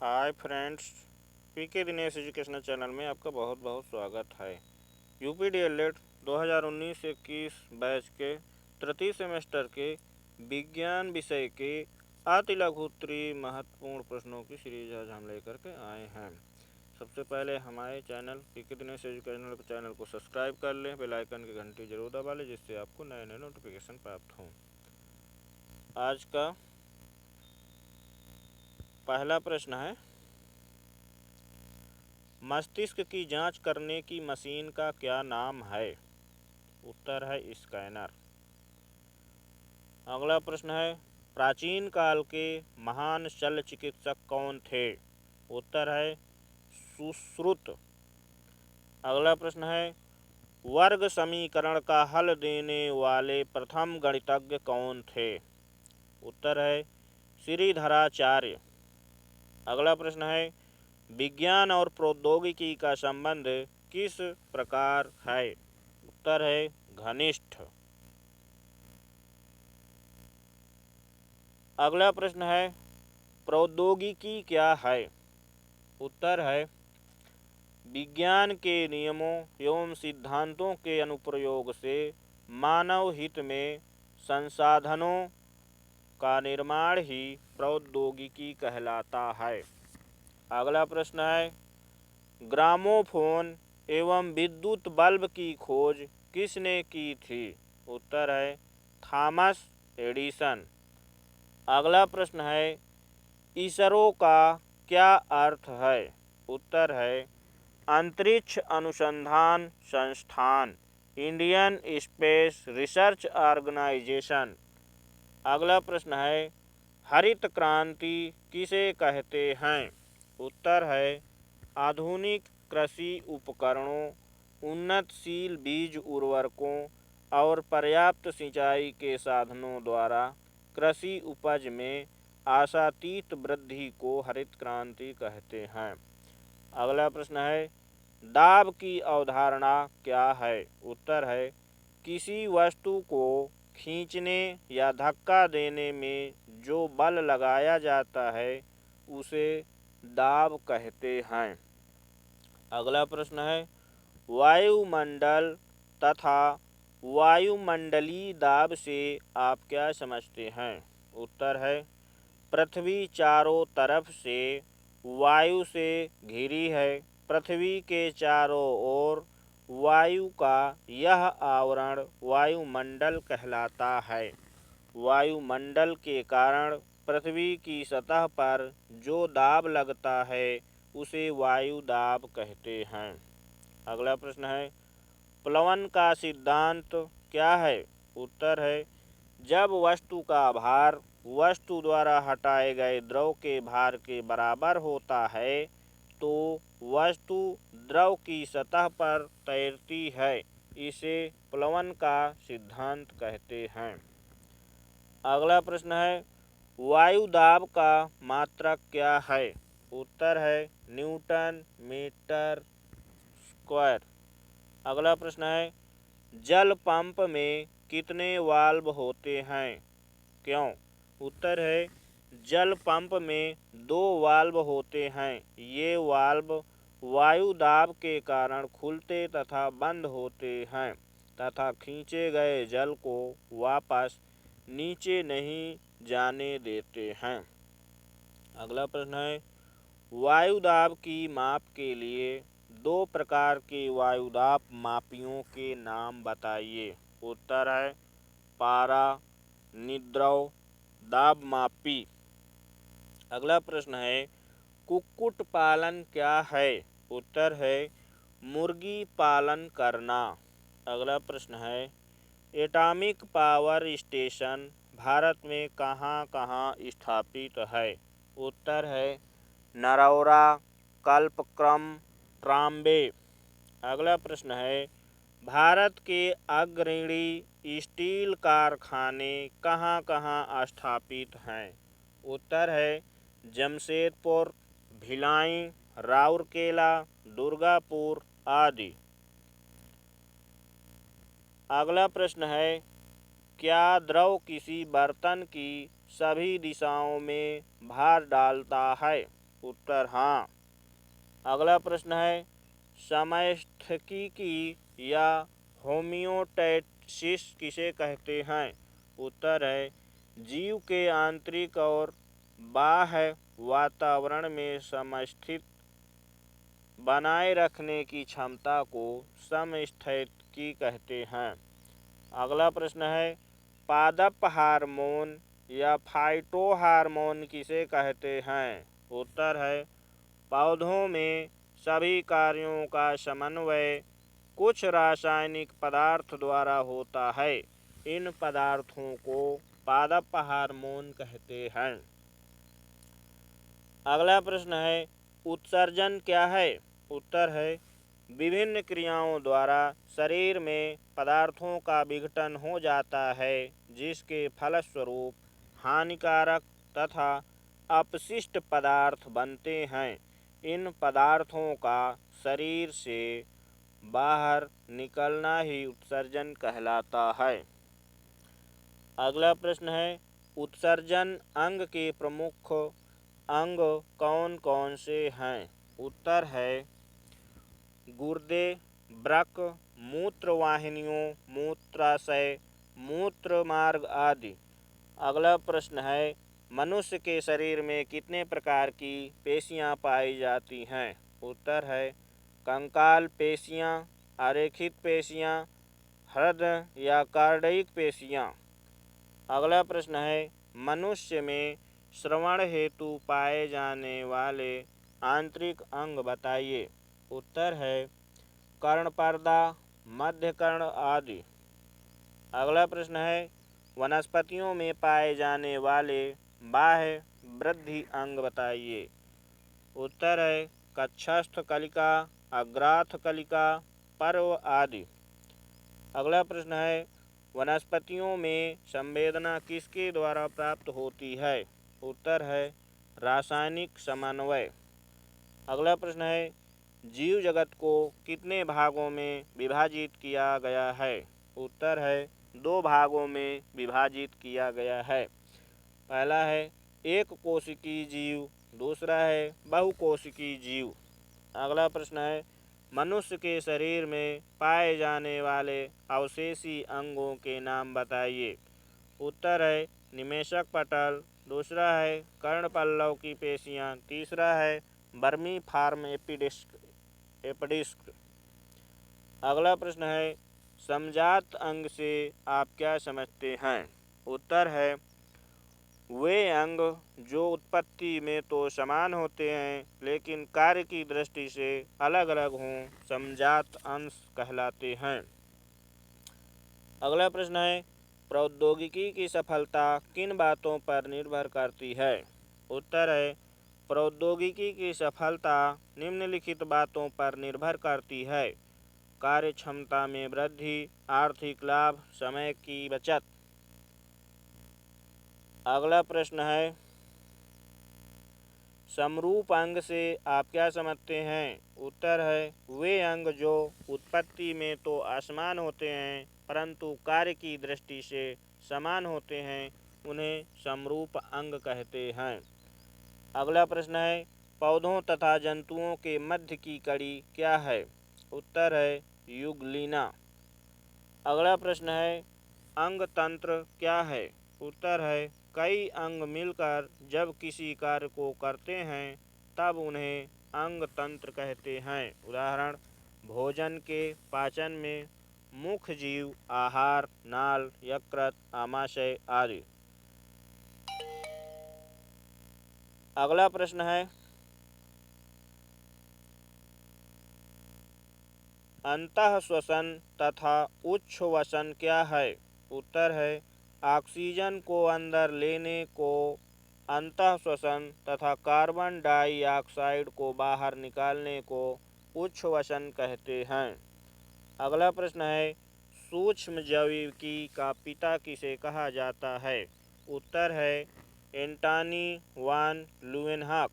Hi friends, पीके Dinesh educational channel में आपका बहुत बहुत स्वागत है। यूपी डीएलएड 2019-21 बैच के तृतीय सेमेस्टर के विज्ञान विषय के अति लघुत्तरी महत्वपूर्ण प्रश्नों की सीरीज आज हम लेकर के आए हैं। सबसे पहले हमारे channel PK Dinesh educational channel को सब्सक्राइब कर लें, बेल आइकन की घंटी जरूर दबा लें जिससे आपको नए नए नोटिफिकेशन प्राप्त हों। आज का पहला प्रश्न है, मस्तिष्क की जांच करने की मशीन का क्या नाम है? उत्तर है स्कैनर। अगला प्रश्न है, प्राचीन काल के महान शल्य चिकित्सक कौन थे? उत्तर है सुश्रुत। अगला प्रश्न है, वर्ग समीकरण का हल देने वाले प्रथम गणितज्ञ कौन थे? उत्तर है श्रीधराचार्य। अगला प्रश्न है, विज्ञान और प्रौद्योगिकी का संबंध किस प्रकार है? उत्तर है घनिष्ठ। अगला प्रश्न है, प्रौद्योगिकी क्या है? उत्तर है विज्ञान के नियमों एवं सिद्धांतों के अनुप्रयोग से मानव हित में संसाधनों का निर्माण ही प्रौद्योगिकी कहलाता है। अगला प्रश्न है, ग्रामोफोन एवं विद्युत बल्ब की खोज किसने की थी? उत्तर है थॉमस एडिसन। अगला प्रश्न है, इसरो का क्या अर्थ है? उत्तर है अंतरिक्ष अनुसंधान संस्थान, इंडियन स्पेस रिसर्च ऑर्गेनाइजेशन। अगला प्रश्न है, हरित क्रांति किसे कहते हैं? उत्तर है आधुनिक कृषि उपकरणों, उन्नतशील बीज उर्वरकों और पर्याप्त सिंचाई के साधनों द्वारा कृषि उपज में आशातीत वृद्धि को हरित क्रांति कहते हैं। अगला प्रश्न है, दाब की अवधारणा क्या है? उत्तर है किसी वस्तु को खींचने या धक्का देने में जो बल लगाया जाता है उसे दाब कहते हैं। अगला प्रश्न है, वायुमंडल तथा वायुमंडलीय दाब से आप क्या समझते हैं? उत्तर है पृथ्वी चारों तरफ से वायु से घिरी है। पृथ्वी के चारों ओर वायु का यह आवरण वायुमंडल कहलाता है। वायुमंडल के कारण पृथ्वी की सतह पर जो दाब लगता है उसे वायु दाब कहते हैं। अगला प्रश्न है, प्लवन का सिद्धांत क्या है? उत्तर है जब वस्तु का भार वस्तु द्वारा हटाए गए द्रव के भार के बराबर होता है तो वस्तु द्रव की सतह पर तैरती है। इसे प्लवन का सिद्धांत कहते हैं। अगला प्रश्न है, वायु दाब का मात्रक क्या है? उत्तर है न्यूटन मीटर स्क्वायर। अगला प्रश्न है, जल पंप में कितने वाल्व होते हैं? क्यों? उत्तर है जल पंप में 2 वाल्व होते हैं। ये वाल्व वायु दाब के कारण खुलते तथा बंद होते हैं तथा खींचे गए जल को वापस नीचे नहीं जाने देते हैं। अगला प्रश्न है, वायु दाब की माप के लिए 2 प्रकार के वायु दाब मापियों के नाम बताइए। उत्तर है पारा निद्रव दाब मापी। अगला प्रश्न है, कुक्कुट पालन क्या है? उत्तर है मुर्गी पालन करना। अगला प्रश्न है, एटॉमिक पावर स्टेशन भारत में कहाँ कहाँ स्थापित है? उत्तर है नरौरा, कल्पक्रम, ट्राम्बे। अगला प्रश्न है, भारत के अग्रणी स्टील कारखाने कहाँ कहाँ स्थापित हैं? उत्तर है जमशेदपुर, भिलाई, राउरकेला, दुर्गापुर आदि। अगला प्रश्न है, क्या द्रव किसी बर्तन की सभी दिशाओं में भार डालता है? उत्तर हाँ। अगला प्रश्न है समस्थैतिकी या होम्योस्टैसिस किसे कहते हैं? उत्तर है जीव के आंतरिक और बाह्य वातावरण में समस्थित बनाए रखने की क्षमता को समस्थैतिकी कहते हैं। अगला प्रश्न है पादप हार्मोन या फाइटो हार्मोन किसे कहते हैं? उत्तर है पौधों में सभी कार्यों का समन्वय कुछ रासायनिक पदार्थ द्वारा होता है। इन पदार्थों को पादप हार्मोन कहते हैं। अगला प्रश्न है उत्सर्जन क्या है? उत्तर है विभिन्न क्रियाओं द्वारा शरीर में पदार्थों का विघटन हो जाता है जिसके फलस्वरूप हानिकारक तथा अपशिष्ट पदार्थ बनते हैं। इन पदार्थों का शरीर से बाहर निकलना ही उत्सर्जन कहलाता है। अगला प्रश्न है उत्सर्जन अंग के प्रमुख अंग कौन कौन से हैं? उत्तर है गुर्दे, वृक्क, मूत्रवाहिनियों, मूत्राशय, मूत्र मार्ग आदि। अगला प्रश्न है मनुष्य के शरीर में कितने प्रकार की पेशियां पाई जाती हैं? उत्तर है कंकाल पेशियां, आरेखित पेशियां, हृदय या कार्डियक पेशियां। अगला प्रश्न है मनुष्य में श्रवण हेतु पाए जाने वाले आंतरिक अंग बताइए। उत्तर है कर्णपर्दा, मध्य कर्ण आदि। अगला प्रश्न है वनस्पतियों में पाए जाने वाले बाह्य वृद्धि अंग बताइए। उत्तर है कक्षस्थ कलिका, अग्राथ कलिका, पर्व आदि। अगला प्रश्न है वनस्पतियों में संवेदना किसके द्वारा प्राप्त होती है? उत्तर है रासायनिक समन्वय। अगला प्रश्न है जीव जगत को कितने भागों में विभाजित किया गया है? उत्तर है 2 भागों में विभाजित किया गया है। पहला है एक कोशिकीय जीव, दूसरा है बहुकोशिकीय जीव। अगला प्रश्न है मनुष्य के शरीर में पाए जाने वाले अवशेषी अंगों के नाम बताइए। उत्तर है निमेषक पटल, दूसरा है कर्णपल्लव की पेशियां, तीसरा है बर्मी फार्म एपिडिस्क। अगला प्रश्न है समजात अंग से आप क्या समझते हैं? उत्तर है वे अंग जो उत्पत्ति में तो समान होते हैं लेकिन कार्य की दृष्टि से अलग अलग हों, समजात अंश कहलाते हैं। अगला प्रश्न है प्रौद्योगिकी की सफलता किन बातों पर निर्भर करती है? उत्तर है प्रौद्योगिकी की सफलता निम्नलिखित बातों पर निर्भर करती है कार्य क्षमता में वृद्धि, आर्थिक लाभ, समय की बचत। अगला प्रश्न है समरूप अंग से आप क्या समझते हैं? उत्तर है वे अंग जो उत्पत्ति में तो असमान होते हैं परंतु कार्य की दृष्टि से समान होते हैं, उन्हें समरूप अंग कहते हैं। अगला प्रश्न है पौधों तथा जंतुओं के मध्य की कड़ी क्या है? उत्तर है युगलीना। अगला प्रश्न है अंग तंत्र क्या है? उत्तर है कई अंग मिलकर जब किसी कार्य को करते हैं तब उन्हें अंग तंत्र कहते हैं। उदाहरण भोजन के पाचन में मुख्य जीव, आहार, नाल, यकृत, आमाशय आदि। अगला प्रश्न है अंतः श्वसन तथा उच्छ्वसन क्या है? उत्तर है ऑक्सीजन को अंदर लेने को अंतः श्वसन तथा कार्बन डाइऑक्साइड को बाहर निकालने को उच्छ्वसन कहते हैं। अगला प्रश्न है सूक्ष्मजीवी का पिता किसे कहा जाता है? उत्तर है एंटनी वान ल्यूवेनहॉक।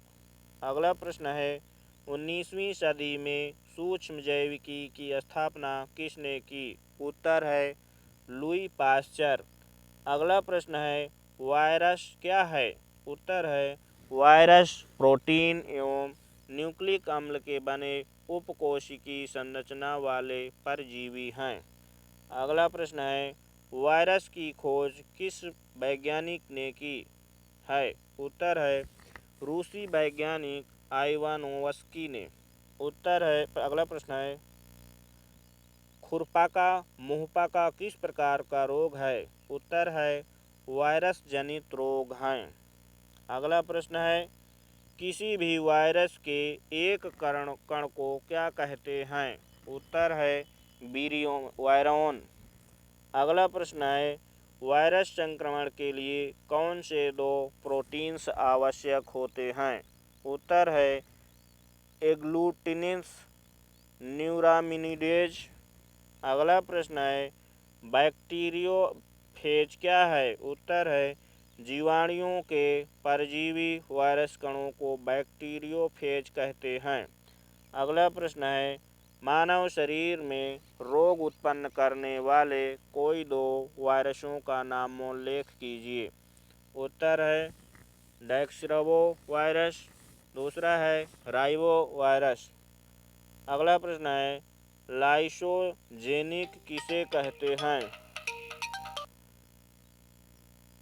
अगला प्रश्न है 19वीं सदी में सूक्ष्मजैविकी की स्थापना किसने की? उत्तर है लुई पाश्चर। अगला प्रश्न है वायरस क्या है? उत्तर है वायरस प्रोटीन एवं न्यूक्लिक अम्ल के बने उपकोशिकीय संरचना वाले परजीवी हैं। अगला प्रश्न है, वायरस की खोज किस वैज्ञानिक ने की है? उत्तर है रूसी वैज्ञानिक आइवानोवस्की ने। उत्तर है अगला प्रश्न है, खुरपका मुंहपका किस प्रकार का रोग है? उत्तर है वायरस जनित रोग हैं। अगला प्रश्न है, किसी भी वायरस के एक कण को क्या कहते हैं? उत्तर है वायरॉन। अगला प्रश्न है, वायरस संक्रमण के लिए कौन से दो प्रोटीन्स आवश्यक होते हैं? उत्तर है एग्लूटिनिन्स, न्यूरामिनिडेज। अगला प्रश्न है, बैक्टीरियोफेज क्या है? उत्तर है जीवाणुओं के परजीवी वायरस कणों को बैक्टीरियोफेज कहते हैं। अगला प्रश्न है, मानव शरीर में रोग उत्पन्न करने वाले कोई दो वायरसों का नामोल्लेख कीजिए। उत्तर है डेक्सट्रोवो वायरस, दूसरा है राइवो वायरस। अगला प्रश्न है, लाइसोजेनिक किसे कहते हैं?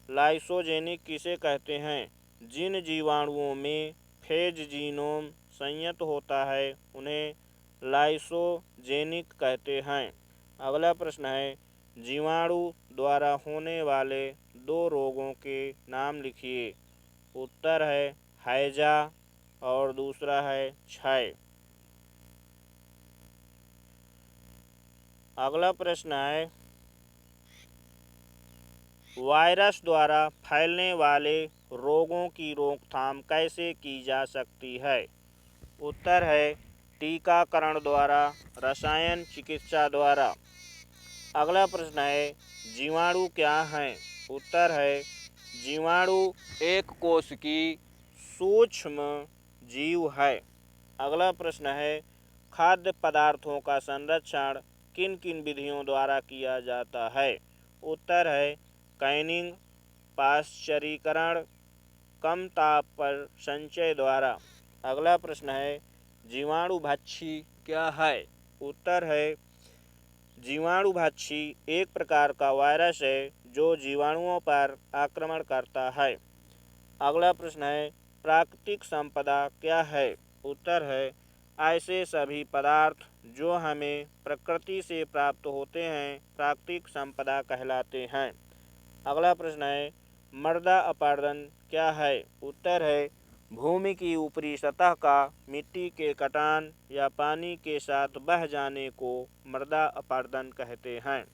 लाइसोजेनिक किसे कहते हैं? जिन जीवाणुओं में फेज जीनोम संयत होता है उन्हें लाइसोजेनिक कहते हैं। अगला प्रश्न है, जीवाणु द्वारा होने वाले दो रोगों के नाम लिखिए। उत्तर है हैजा और दूसरा है क्षय। अगला प्रश्न है, वायरस द्वारा फैलने वाले रोगों की रोकथाम कैसे की जा सकती है? उत्तर है टीकाकरण द्वारा, रसायन चिकित्सा द्वारा। अगला प्रश्न है, जीवाणु क्या हैं? उत्तर है जीवाणु एक कोशिकीय सूक्ष्म जीव है। अगला प्रश्न है, खाद्य पदार्थों का संरक्षण किन किन विधियों द्वारा किया जाता है? उत्तर है कैनिंग, पाश्चरीकरण, कम ताप पर संचय द्वारा। अगला प्रश्न है, जीवाणुभक्षी क्या है? उत्तर है जीवाणुभक्षी एक प्रकार का वायरस है जो जीवाणुओं पर आक्रमण करता है। अगला प्रश्न है, प्राकृतिक संपदा क्या है? उत्तर है ऐसे सभी पदार्थ जो हमें प्रकृति से प्राप्त होते हैं प्राकृतिक संपदा कहलाते हैं। अगला प्रश्न है, मृदा अपरदन क्या है? उत्तर है भूमि की ऊपरी सतह का मिट्टी के कटान या पानी के साथ बह जाने को मृदा अपरदन कहते हैं।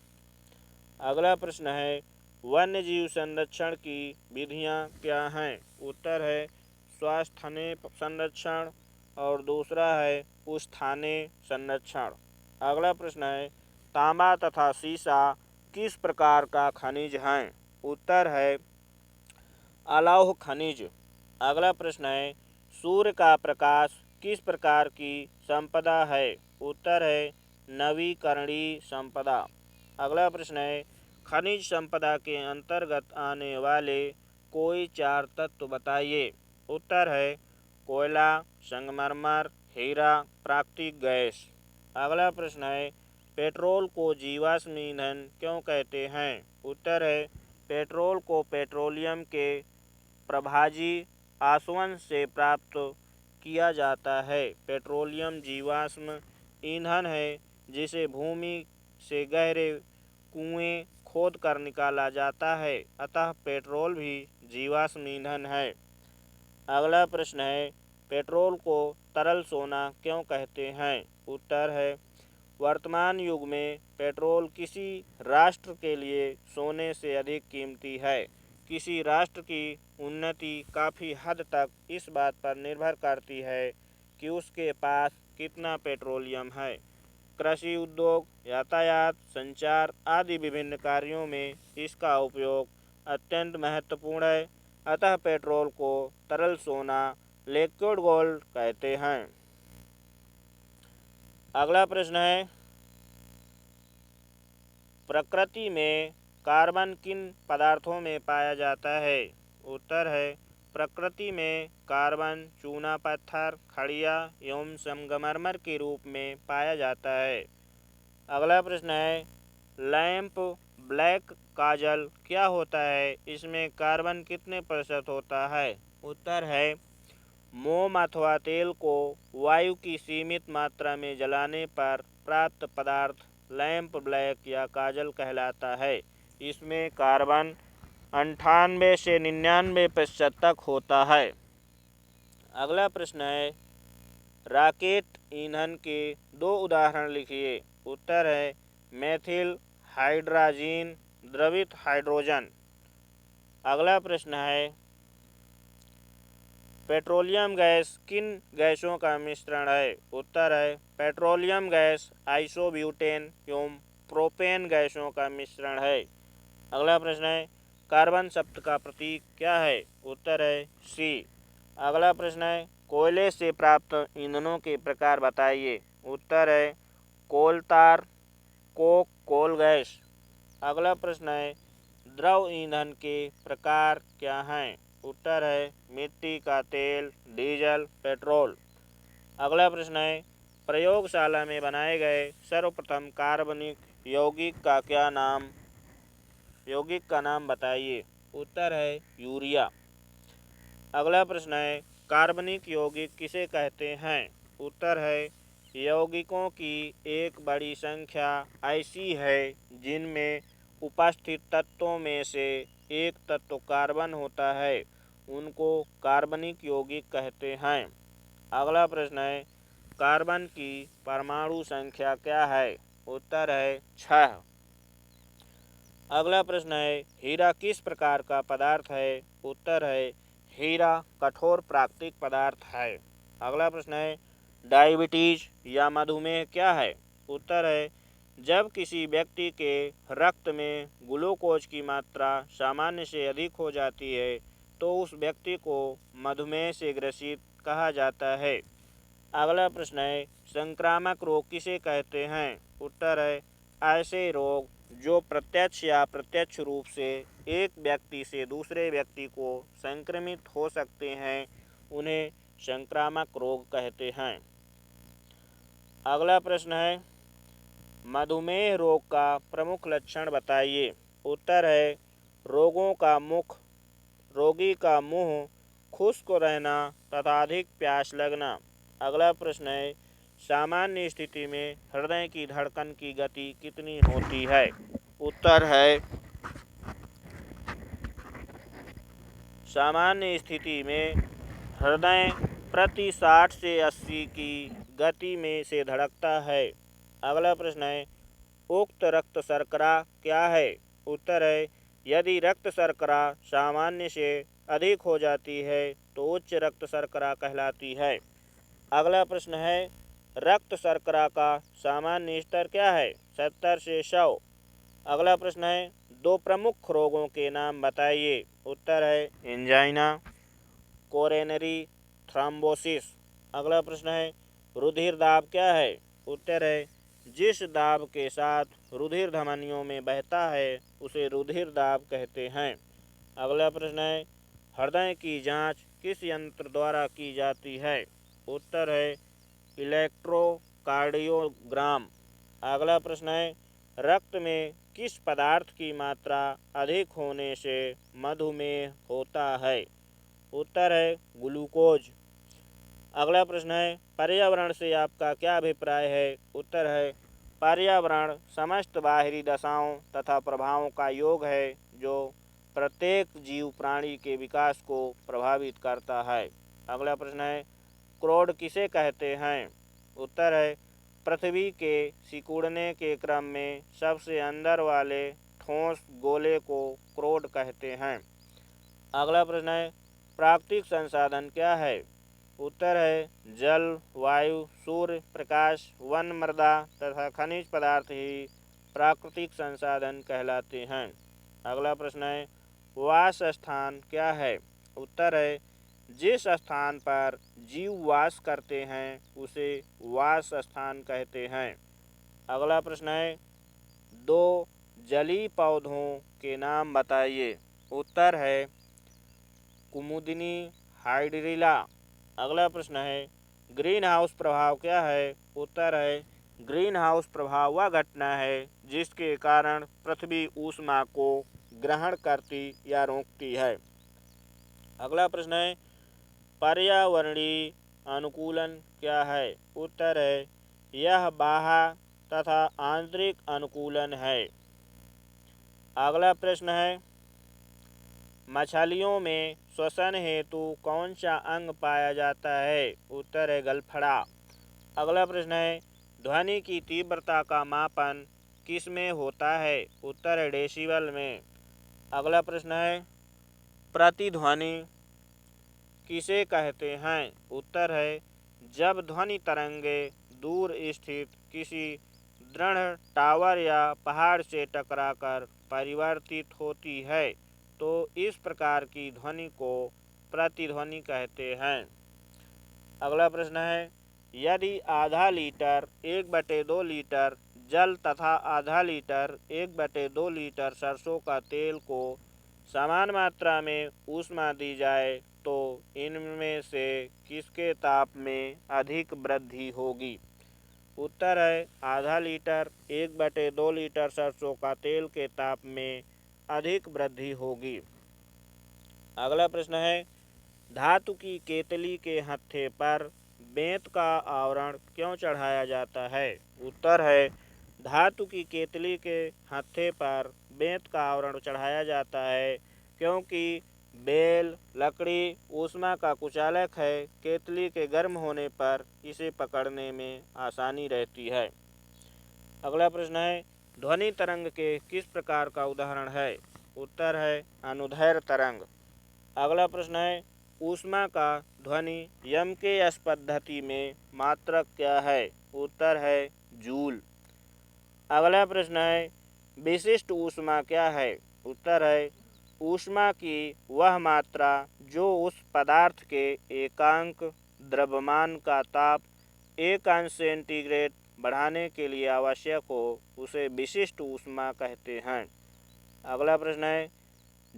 अगला प्रश्न है, वन्य जीव संरक्षण की विधियां क्या हैं? उत्तर है स्वास्थ्य संरक्षण और दूसरा है उस्थाने संरक्षण। अगला प्रश्न है, तांबा तथा सीसा किस प्रकार का खनिज हैं? उत्तर है अलौह खनिज। अगला प्रश्न है, सूर्य का प्रकाश किस प्रकार की संपदा है? उत्तर है नवीकरणीय संपदा। अगला प्रश्न है, खनिज संपदा के अंतर्गत आने वाले कोई चार तत्व बताइए। उत्तर है कोयला, संगमरमर, हीरा, प्राकृतिक गैस। अगला प्रश्न है, पेट्रोल को जीवाश्म ईंधन क्यों कहते हैं? उत्तर है पेट्रोल को पेट्रोलियम के प्रभाजी आसवन से प्राप्त किया जाता है। पेट्रोलियम जीवाश्म ईंधन है जिसे भूमि से गहरे कुएं खोद कर निकाला जाता है, अतः पेट्रोल भी जीवाश्म ईंधन है। अगला प्रश्न है, पेट्रोल को तरल सोना क्यों कहते हैं? उत्तर है वर्तमान युग में पेट्रोल किसी राष्ट्र के लिए सोने से अधिक कीमती है। किसी राष्ट्र की उन्नति काफ़ी हद तक इस बात पर निर्भर करती है कि उसके पास कितना पेट्रोलियम है। कृषि उद्योग, यातायात, संचार आदि विभिन्न कार्यों में इसका उपयोग अत्यंत महत्वपूर्ण है, अतः पेट्रोल को तरल सोना लिक्विड गोल्ड कहते हैं। अगला प्रश्न है, प्रकृति में कार्बन किन पदार्थों में पाया जाता है? उत्तर है प्रकृति में कार्बन चूना पत्थर खड़िया एवं संगमरमर के रूप में पाया जाता है। अगला प्रश्न है लैंप ब्लैक काजल क्या होता है, इसमें कार्बन कितने प्रतिशत होता है। उत्तर है मोम अथवा तेल को वायु की सीमित मात्रा में जलाने पर प्राप्त पदार्थ लैंप ब्लैक या काजल कहलाता है। इसमें कार्बन 98 से 99% तक होता है। अगला प्रश्न है रॉकेट ईंधन के दो उदाहरण लिखिए। उत्तर है मेथिल हाइड्राजीन द्रवित हाइड्रोजन। अगला प्रश्न है पेट्रोलियम गैस किन गैसों का मिश्रण है। उत्तर है पेट्रोलियम गैस आइसोब्यूटेन एवं प्रोपेन गैसों का मिश्रण है। अगला प्रश्न है कार्बन शब्द का प्रतीक क्या है। उत्तर है सी। अगला प्रश्न है कोयले से प्राप्त ईंधनों के प्रकार बताइए। उत्तर है कोल तार कोक कोल गैस। अगला प्रश्न है द्रव ईंधन के प्रकार क्या हैं। उत्तर है मिट्टी का तेल डीजल पेट्रोल। अगला प्रश्न है प्रयोगशाला में बनाए गए सर्वप्रथम कार्बनिक यौगिक का नाम बताइए। उत्तर है यूरिया। अगला प्रश्न है कार्बनिक यौगिक किसे कहते हैं। उत्तर है यौगिकों की एक बड़ी संख्या ऐसी है जिनमें उपस्थित तत्वों में से एक तत्व कार्बन होता है, उनको कार्बनिक यौगिक कहते हैं। अगला प्रश्न है कार्बन की परमाणु संख्या क्या है। उत्तर है 6। अगला प्रश्न है हीरा किस प्रकार का पदार्थ है। उत्तर है हीरा कठोर प्राकृतिक पदार्थ है। अगला प्रश्न है डायबिटीज या मधुमेह क्या है। उत्तर है जब किसी व्यक्ति के रक्त में ग्लूकोज की मात्रा सामान्य से अधिक हो जाती है तो उस व्यक्ति को मधुमेह से ग्रसित कहा जाता है। अगला प्रश्न है संक्रामक रोग किसे कहते हैं। उत्तर है ऐसे रोग जो प्रत्यक्ष या अप्रत्यक्ष रूप से एक व्यक्ति से दूसरे व्यक्ति को संक्रमित हो सकते हैं, उन्हें संक्रामक रोग कहते हैं। अगला प्रश्न है मधुमेह रोग का प्रमुख लक्षण बताइए। उत्तर है रोगी का मुंह खुश्क रहना तथा अधिक प्यास लगना। अगला प्रश्न है सामान्य स्थिति में हृदय की धड़कन की गति कितनी होती है। उत्तर है सामान्य स्थिति में हृदय प्रति 60 से 80 की गति में से धड़कता है। अगला प्रश्न है उक्त रक्त शर्करा क्या है। उत्तर है यदि रक्त शर्करा सामान्य से अधिक हो जाती है तो उच्च रक्त शर्करा कहलाती है। अगला प्रश्न है रक्त शर्करा का सामान्य स्तर क्या है। 70 से 100। अगला प्रश्न है दो प्रमुख रोगों के नाम बताइए। उत्तर है एंजाइना कोरोनरी थ्रोम्बोसिस। अगला प्रश्न है रुधिर दाब क्या है। उत्तर है जिस दाब के साथ रुधिर धमनियों में बहता है उसे रुधिर दाब कहते हैं। अगला प्रश्न है हृदय की जांच किस यंत्र द्वारा की जाती है। उत्तर है इलेक्ट्रोकार्डियोग्राम। अगला प्रश्न है रक्त में किस पदार्थ की मात्रा अधिक होने से मधुमेह होता है। उत्तर है ग्लूकोज। अगला प्रश्न है पर्यावरण से आपका क्या अभिप्राय है। उत्तर है पर्यावरण समस्त बाहरी दशाओं तथा प्रभावों का योग है जो प्रत्येक जीव प्राणी के विकास को प्रभावित करता है। अगला प्रश्न है क्रोड किसे कहते हैं। उत्तर है पृथ्वी के सिकुड़ने के क्रम में सबसे अंदर वाले ठोस गोले को क्रोड कहते हैं। अगला प्रश्न है प्राकृतिक संसाधन क्या है। उत्तर है जल वायु सूर्य प्रकाश वन मृदा तथा खनिज पदार्थ ही प्राकृतिक संसाधन कहलाते हैं। अगला प्रश्न है वास स्थान क्या है। उत्तर है जिस स्थान पर जीव वास करते हैं उसे वास स्थान कहते हैं। अगला प्रश्न है दो जलीय पौधों के नाम बताइए। उत्तर है कुमुदिनी हाइड्रिला। अगला प्रश्न है ग्रीन हाउस प्रभाव क्या है? उत्तर है ग्रीन हाउस प्रभाव वह घटना है जिसके कारण पृथ्वी ऊष्मा को ग्रहण करती या रोकती है। अगला प्रश्न है पर्यावरणीय अनुकूलन क्या है? उत्तर है यह बाह्य तथा आंतरिक अनुकूलन है। अगला प्रश्न है मछलियों में श्वसन हेतु कौन सा अंग पाया जाता है? उत्तर है गलफड़ा। अगला प्रश्न है ध्वनि की तीव्रता का मापन किस में होता है? उत्तर है डेसिबल में। अगला प्रश्न है प्रतिध्वनि किसे कहते हैं? उत्तर है जब ध्वनि तरंगे दूर स्थित किसी दृढ़ टावर या पहाड़ से टकराकर परिवर्तित होती है तो इस प्रकार की ध्वनि को प्रतिध्वनि कहते हैं। अगला प्रश्न है यदि आधा लीटर 1/2 लीटर जल तथा आधा लीटर 1/2 लीटर सरसों का तेल को समान मात्रा में ऊष्मा दी जाए तो इनमें से किसके ताप में अधिक वृद्धि होगी? उत्तर है आधा लीटर 1/2 लीटर सरसों का तेल के ताप में अधिक वृद्धि होगी। अगला प्रश्न है धातु की केतली के हत्थे पर बेंत का आवरण क्यों चढ़ाया जाता है? उत्तर है धातु की केतली के हत्थे पर बेंत का आवरण चढ़ाया जाता है क्योंकि बेल लकड़ी ऊष्मा का कुचालक है। केतली के गर्म होने पर इसे पकड़ने में आसानी रहती है। अगला प्रश्न है ध्वनि तरंग के किस प्रकार का उदाहरण है? उत्तर है अनुदैर्घ्य तरंग। अगला प्रश्न है ऊष्मा का ध्वनि यम के एस पद्धति में मात्रक क्या है? उत्तर है जूल। अगला प्रश्न है विशिष्ट ऊष्मा क्या है? उत्तर है ऊष्मा की वह मात्रा जो उस पदार्थ के एकांक द्रव्यमान का ताप 1 अंश सेंटीग्रेड बढ़ाने के लिए आवश्यक हो उसे विशिष्ट ऊष्मा कहते हैं। अगला प्रश्न है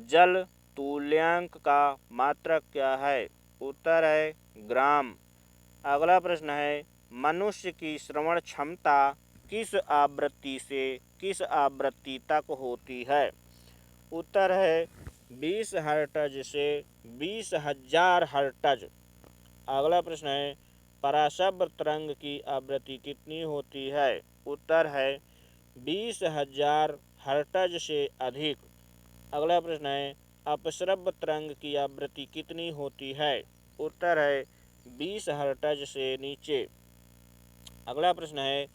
जल तुल्यांक का मात्रक क्या है? उत्तर है ग्राम। अगला प्रश्न है मनुष्य की श्रवण क्षमता किस आवृत्ति से किस आवृत्ति तक होती है? उत्तर है 20 हर्ट्ज से 20,000 हर्ट्ज। अगला प्रश्न है पराशब्द तरंग की आवृत्ति कितनी होती है? उत्तर है 20,000 हर्ट्ज से अधिक। अगला प्रश्न है अपश्रव्य तरंग की आवृत्ति कितनी होती है? उत्तर है 20 हर्ट्ज से नीचे। अगला प्रश्न है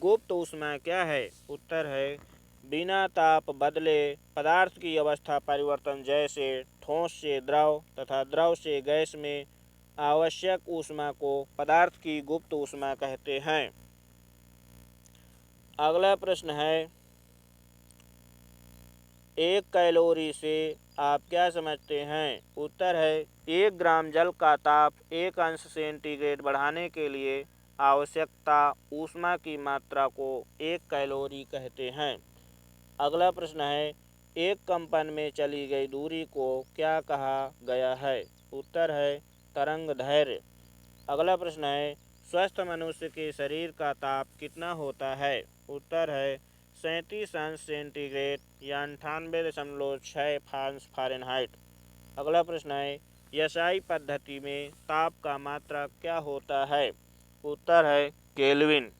गुप्त ऊष्मा क्या है? उत्तर है बिना ताप बदले पदार्थ की अवस्था परिवर्तन जैसे ठोस से द्रव तथा द्रव से गैस में आवश्यक ऊष्मा को पदार्थ की गुप्त ऊष्मा कहते हैं। अगला प्रश्न है 1 कैलोरी से आप क्या समझते हैं? उत्तर है 1 ग्राम जल का ताप 1 अंश सेंटीग्रेड बढ़ाने के लिए आवश्यकता ऊष्मा की मात्रा को 1 कैलोरी कहते हैं। अगला प्रश्न है एक कंपन में चली गई दूरी को क्या कहा गया है? उत्तर है तरंग दैर्घ्य। अगला प्रश्न है स्वस्थ मनुष्य के शरीर का ताप कितना होता है? उत्तर है 37 अंश सेंटीग्रेड या 98.6 अंश फ़ारेनहाइट। अगला प्रश्न है एसआई पद्धति में ताप का मात्रा क्या होता है? उत्तर है केल्विन।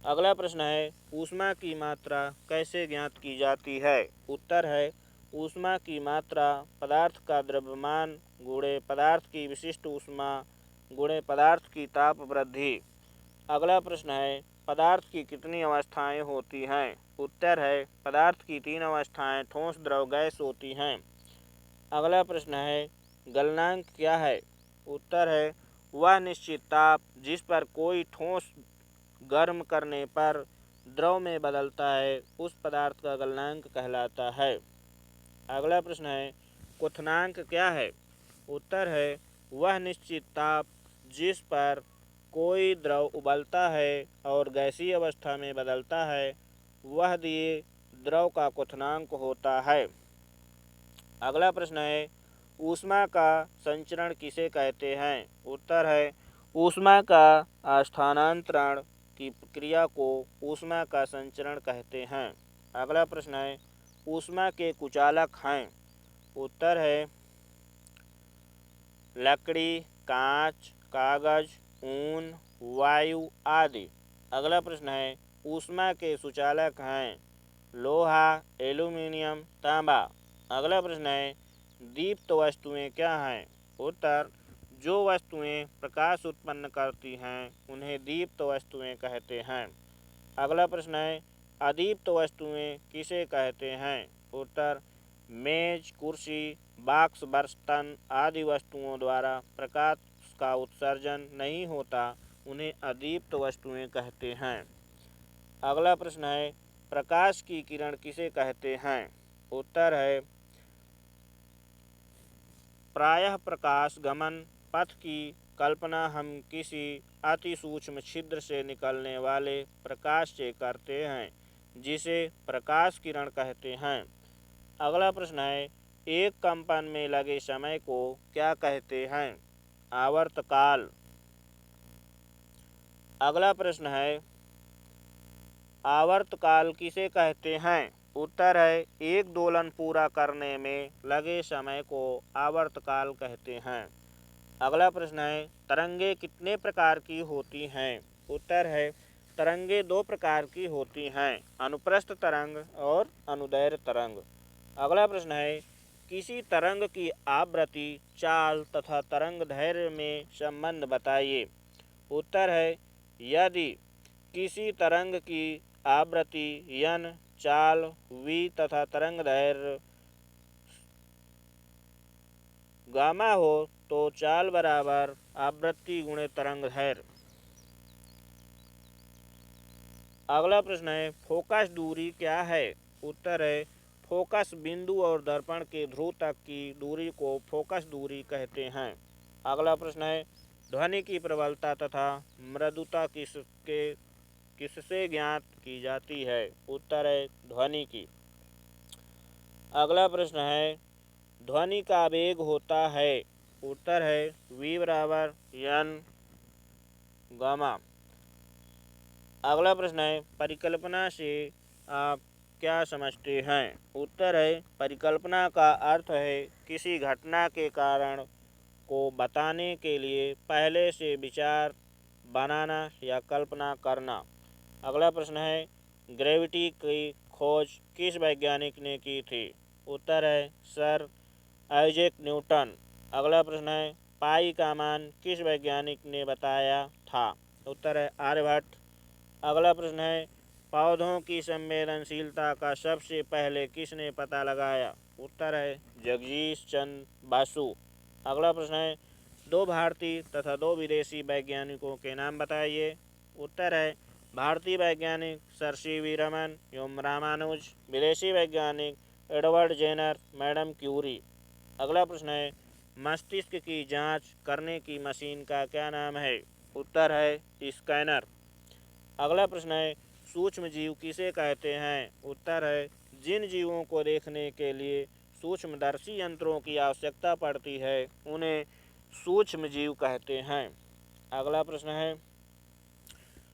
अगला प्रश्न है ऊष्मा की मात्रा कैसे ज्ञात की जाती है? उत्तर है ऊष्मा की मात्रा पदार्थ का द्रव्यमान गुणे पदार्थ की विशिष्ट ऊष्मा गुणे पदार्थ की ताप वृद्धि। अगला प्रश्न है पदार्थ की कितनी अवस्थाएं होती हैं? उत्तर है पदार्थ की 3 अवस्थाएं ठोस द्रव गैस होती हैं। अगला प्रश्न है गलनांक क्या है? उत्तर है वह निश्चित ताप जिस पर कोई ठोस गर्म करने पर द्रव में बदलता है उस पदार्थ का गलनांक कहलाता है। अगला प्रश्न है क्वथनांक क्या है? उत्तर है वह निश्चित ताप जिस पर कोई द्रव उबलता है और गैसीय अवस्था में बदलता है वह दिए द्रव का क्वथनांक होता है। अगला प्रश्न है ऊष्मा का संचरण किसे कहते हैं? उत्तर है ऊष्मा का स्थानांतरण की प्रक्रिया को ऊष्मा का संचरण कहते हैं। अगला प्रश्न है ऊष्मा के कुचालक हैं। उत्तर है लकड़ी, कांच, कागज, ऊन, वायु आदि। अगला प्रश्न है ऊष्मा के सुचालक हैं लोहा, एल्यूमीनियम, तांबा। अगला प्रश्न है दीप्त वस्तुएं क्या हैं? उत्तर जो वस्तुएं प्रकाश उत्पन्न करती हैं उन्हें दीप्त वस्तुएं कहते हैं। अगला प्रश्न है अदीप्त वस्तुएं किसे कहते हैं? उत्तर मेज, कुर्सी, बॉक्स, बर्तन आदि वस्तुओं द्वारा प्रकाश का उत्सर्जन नहीं होता, उन्हें अदीप्त वस्तुएं कहते हैं। अगला प्रश्न है प्रकाश की किरण किसे कहते हैं? उत्तर है प्रायः प्रकाश गमन पथ की कल्पना हम किसी अति सूक्ष्म छिद्र से निकलने वाले प्रकाश से करते हैं, जिसे प्रकाश किरण कहते हैं। अगला प्रश्न है एक कंपन में लगे समय को क्या कहते हैं? आवर्तकाल। अगला प्रश्न है आवर्तकाल किसे कहते हैं? उत्तर है एक दोलन पूरा करने में लगे समय को आवर्तकाल कहते हैं। अगला प्रश्न है तरंगे कितने प्रकार की होती हैं? उत्तर है तरंगे दो प्रकार की होती हैं, अनुप्रस्थ तरंग और अनुदैर्घ्य तरंग। अगला प्रश्न है किसी तरंग की आवृत्ति, चाल तथा तरंग दैर्घ्य में संबंध बताइए। उत्तर है यदि किसी तरंग की आवृत्ति n, चाल v तथा तरंग दैर्घ्य गामा हो तो चाल बराबर आवृत्ति गुणे तरंग दैर्घ्य। अगला प्रश्न है फोकस दूरी क्या है? उत्तर है फोकस बिंदु और दर्पण के ध्रुव तक की दूरी को फोकस दूरी कहते हैं। अगला प्रश्न है ध्वनि की प्रबलता तथा मृदुता किससे ज्ञात की जाती है? उत्तर है ध्वनि की। अगला प्रश्न है ध्वनि का वेग होता है। उत्तर है v बराबर n गामा। अगला प्रश्न है परिकल्पना से आप क्या समझते हैं? उत्तर है परिकल्पना का अर्थ है किसी घटना के कारण को बताने के लिए पहले से विचार बनाना या कल्पना करना। अगला प्रश्न है ग्रेविटी की खोज किस वैज्ञानिक ने की थी? उत्तर है सर आइजैक न्यूटन। अगला प्रश्न है पाई का मान किस वैज्ञानिक ने बताया था? उत्तर है आर्यभट्ट। अगला प्रश्न है पौधों की संवेदनशीलता का सबसे पहले किसने पता लगाया? उत्तर है जगदीश चंद्र बासु। अगला प्रश्न है दो भारतीय तथा दो विदेशी वैज्ञानिकों के नाम बताइए। उत्तर है भारतीय वैज्ञानिक सर सी.वी. रमन एवं रामानुज, विदेशी वैज्ञानिक एडवर्ड जेनर, मैडम क्यूरी। अगला प्रश्न है मस्तिष्क की जांच करने की मशीन का क्या नाम है? उत्तर है स्कैनर। अगला प्रश्न है सूक्ष्म जीव किसे कहते हैं? उत्तर है जिन जीवों को देखने के लिए सूक्ष्मदर्शी यंत्रों की आवश्यकता पड़ती है उन्हें सूक्ष्म जीव कहते हैं। अगला प्रश्न है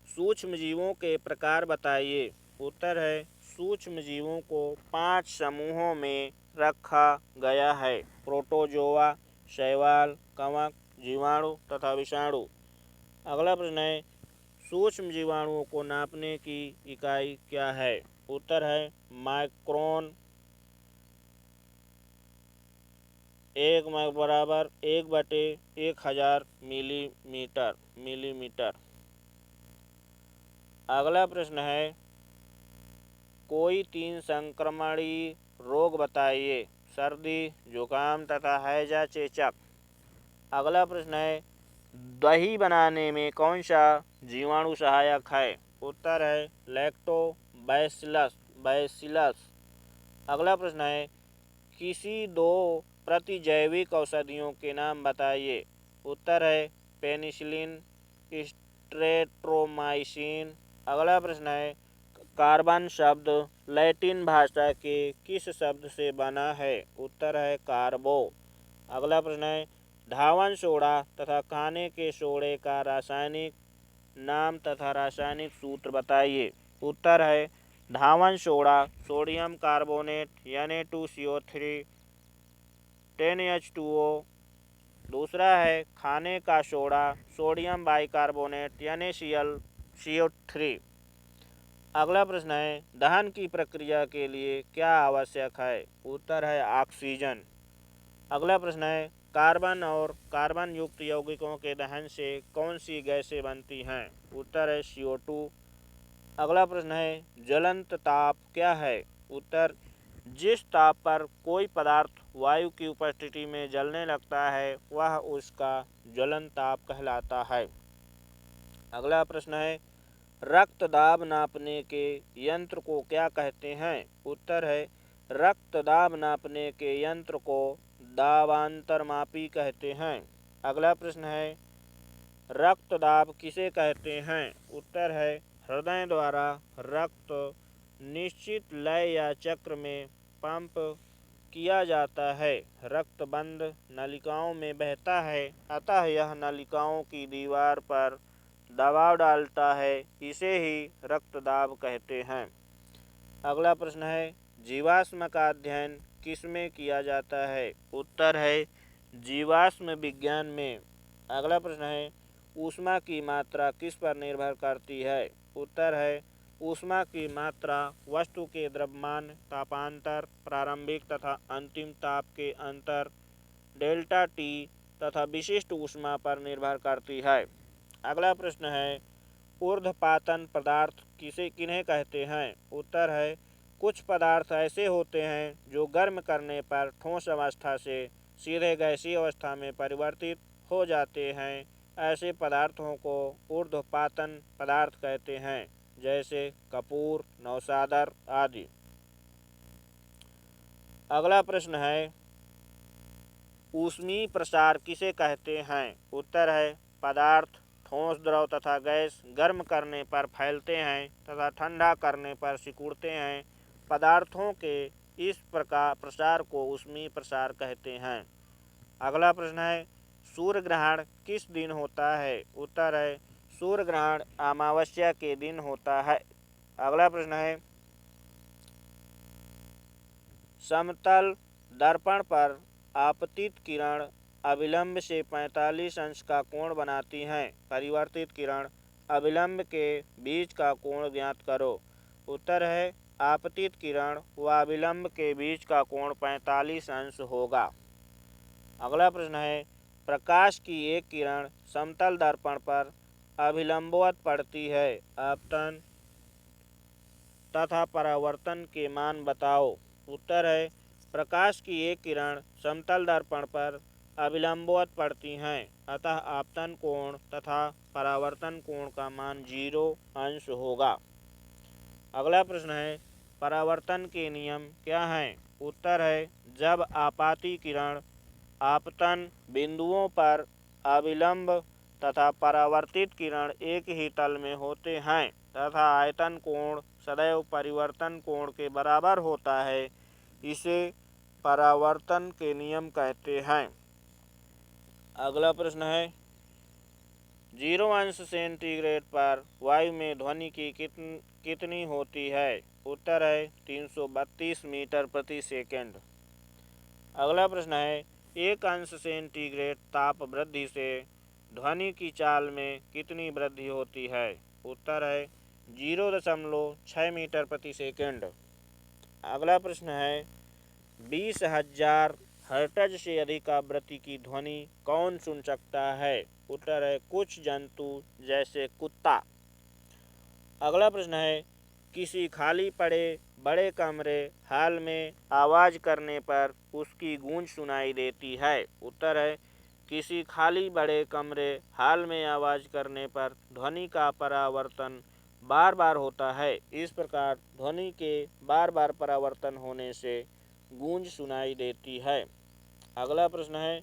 सूक्ष्म जीवों के प्रकार बताइए। उत्तर है सूक्ष्म जीवों को 5 समूहों में रखा गया है, प्रोटोजोआ, शैवाल, कवक, जीवाणु तथा विषाणु। अगला प्रश्न है सूक्ष्म जीवाणुओं को नापने की इकाई क्या है? उत्तर है माइक्रोन। 1 बराबर 1/1000 मिलीमीटर। अगला प्रश्न है कोई 3 संक्रमणीय रोग बताइए। सर्दी, जुकाम तथा हैजा चेचक। अगला प्रश्न है दही बनाने में कौन सा जीवाणु सहायक है? उत्तर है लैक्टोबैसिलस। अगला प्रश्न है किसी 2 प्रतिजैविक औषधियों के नाम बताइए। उत्तर है पेनिसिलिन, स्ट्रेप्टोमाइसिन। अगला प्रश्न है कार्बन शब्द लैटिन भाषा के किस शब्द से बना है? उत्तर है कार्बो। अगला प्रश्न है धावन सोडा तथा खाने के सोडे का रासायनिक नाम तथा रासायनिक सूत्र बताइए। उत्तर है धावन soda sodium carbonate Na2CO3 10H2O। दूसरा है खाने का सोडा सोडियम बाइकार्बोनेट NaClCO3। अगला प्रश्न है दहन की प्रक्रिया के लिए क्या आवश्यक है। उत्तर है ऑक्सीजन। अगला प्रश्न है कार्बन और कार्बन युक्त यौगिकों के दहन से कौन सी गैसें बनती हैं। उत्तर है CO2। अगला प्रश्न है ज्वलंत ताप क्या है। उत्तर जिस ताप पर कोई पदार्थ वायु की उपस्थिति में जलने लगता है वह उसका ज्वलन ताप कहलाता है। अगला प्रश्न है रक्त दाब नापने के यंत्र को क्या कहते हैं। उत्तर है रक्त दाब नापने के यंत्र को दाबांतरमापी कहते हैं। अगला प्रश्न है रक्त दाब किसे कहते हैं। उत्तर है हृदय द्वारा रक्त निश्चित लय या चक्र में पंप किया जाता है। रक्त बंद नलिकाओं में बहता है अतः यह नलिकाओं की दीवार पर दबाव डालता है, इसे ही रक्तदाब कहते हैं। अगला प्रश्न है जीवाश्म का अध्ययन किसमें किया जाता है। उत्तर है जीवाश्म विज्ञान में। अगला प्रश्न है ऊष्मा की मात्रा किस पर निर्भर करती है। उत्तर है ऊष्मा की मात्रा वस्तु के द्रव्यमान तापांतर प्रारंभिक तथा अंतिम ताप के अंतर डेल्टा टी तथा विशिष्ट ऊष्मा पर निर्भर करती है। अगला प्रश्न है ऊर्ध्वपातन पदार्थ किन्हें कहते हैं। उत्तर है कुछ पदार्थ ऐसे होते हैं जो गर्म करने पर ठोस अवस्था से सीधे गैसीय अवस्था में परिवर्तित हो जाते हैं। ऐसे पदार्थों को ऊर्ध्वपातन पदार्थ कहते हैं, जैसे कपूर, नौशादर आदि। अगला प्रश्न है ऊष्मीय प्रसार किसे कहते हैं। उत्तर है पदार्थ ठोस, द्रव तथा गैस गर्म करने पर फैलते हैं तथा ठंडा करने पर सिकुड़ते हैं। पदार्थों के इस प्रकार प्रसार को ऊष्मीय प्रसार कहते हैं। अगला प्रश्न है सूर्य ग्रहण किस दिन होता है। उत्तर है सूर्य ग्रहण अमावस्या के दिन होता है। अगला प्रश्न है समतल दर्पण पर आपतित किरण अभिलंब से 45 अंश का कोण बनाती हैं। परिवर्तित किरण अभिलंब के बीच का कोण ज्ञात करो। उत्तर है आपतित किरण व अभिलंब के बीच का कोण 45 अंश होगा। अगला प्रश्न है प्रकाश की एक किरण समतल दर्पण पर अभिलंबवत पड़ती है। आपतन तथा परावर्तन के मान बताओ। उत्तर है प्रकाश की एक किरण समतल दर्पण पर अभिलंबवत पड़ती हैं, अतः आपतन कोण तथा परावर्तन कोण का मान 0 अंश होगा। अगला प्रश्न है परावर्तन के नियम क्या हैं। उत्तर है जब आपाती किरण आपतन बिंदुओं पर अभिलंब तथा परावर्तित किरण एक ही तल में होते हैं तथा आयतन कोण सदैव परिवर्तन कोण के बराबर होता है, इसे परावर्तन के नियम कहते हैं। अगला प्रश्न है 0 अंश सेंटीग्रेड पर वायु में ध्वनि की कितनी होती है। उत्तर है 332 मीटर प्रति सेकंड। अगला प्रश्न है 1 अंश सेंटीग्रेड ताप वृद्धि से ध्वनि की चाल में कितनी वृद्धि होती है। उत्तर है 0.6 मीटर प्रति सेकंड। अगला प्रश्न है 20,000 हर्ट्ज से अधिक आवृत्ति की ध्वनि कौन सुन सकता है। उत्तर है कुछ जंतु जैसे कुत्ता। अगला प्रश्न है किसी खाली पड़े बड़े कमरे हाल में आवाज़ करने पर उसकी गूंज सुनाई देती है। उत्तर है किसी खाली बड़े कमरे हाल में आवाज़ करने पर ध्वनि का परावर्तन बार बार होता है। इस प्रकार ध्वनि के बार बार परावर्तन होने से गूंज सुनाई देती है। अगला प्रश्न है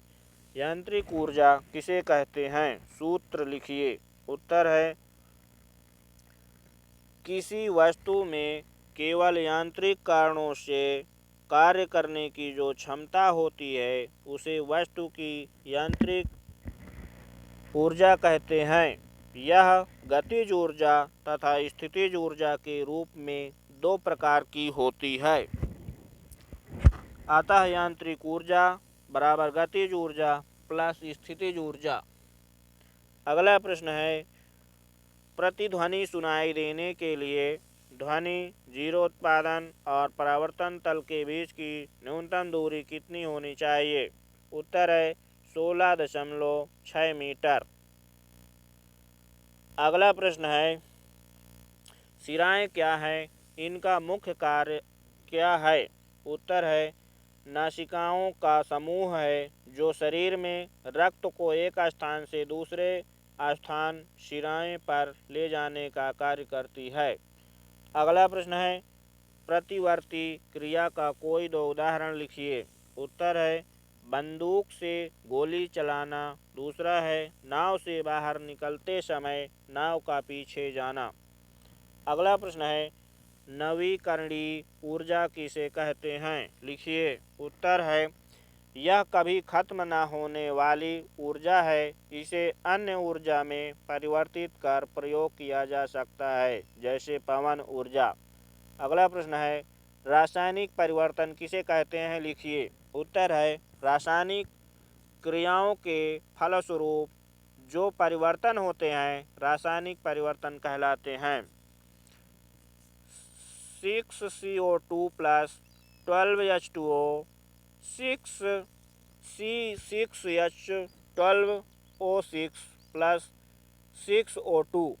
यांत्रिक ऊर्जा किसे कहते हैं। सूत्र लिखिए। उत्तर है किसी वस्तु में केवल यांत्रिक कारणों से कार्य करने की जो क्षमता होती है उसे वस्तु की यांत्रिक ऊर्जा कहते हैं। यह गतिज ऊर्जा तथा स्थितिज ऊर्जा के रूप में दो प्रकार की होती है। अतः यांत्रिक ऊर्जा बराबर गतिज ऊर्जा प्लस स्थितिज ऊर्जा। अगला प्रश्न है, प्रतिध्वनि सुनाई देने के लिए ध्वनि जीरोत्पादन और परावर्तन तल के बीच की न्यूनतम दूरी कितनी होनी चाहिए? उत्तर है 16.6 मीटर। अगला प्रश्न है, शिराएँ क्या हैं, इनका मुख्य कार्य क्या है? उत्तर है नासिकाओं का समूह है जो शरीर में रक्त को एक स्थान से दूसरे स्थान शिराएँ पर ले जाने का कार्य करती है। अगला प्रश्न है, प्रतिवर्ती क्रिया का कोई दो उदाहरण लिखिए। उत्तर है बंदूक से गोली चलाना, दूसरा है नाव से बाहर निकलते समय नाव का पीछे जाना। अगला प्रश्न है, नवीकरणीय ऊर्जा किसे कहते हैं? लिखिए। उत्तर है यह कभी खत्म न होने वाली ऊर्जा है। इसे अन्य ऊर्जा में परिवर्तित कर प्रयोग किया जा सकता है, जैसे पवन ऊर्जा। अगला प्रश्न है, रासायनिक परिवर्तन किसे कहते हैं? लिखिए। उत्तर है रासायनिक क्रियाओं के फलस्वरूप जो परिवर्तन होते हैं रासायनिक परिवर्तन कहलाते हैं। 6CO2 plus 12H2O 6C6H12O6 plus 6O2।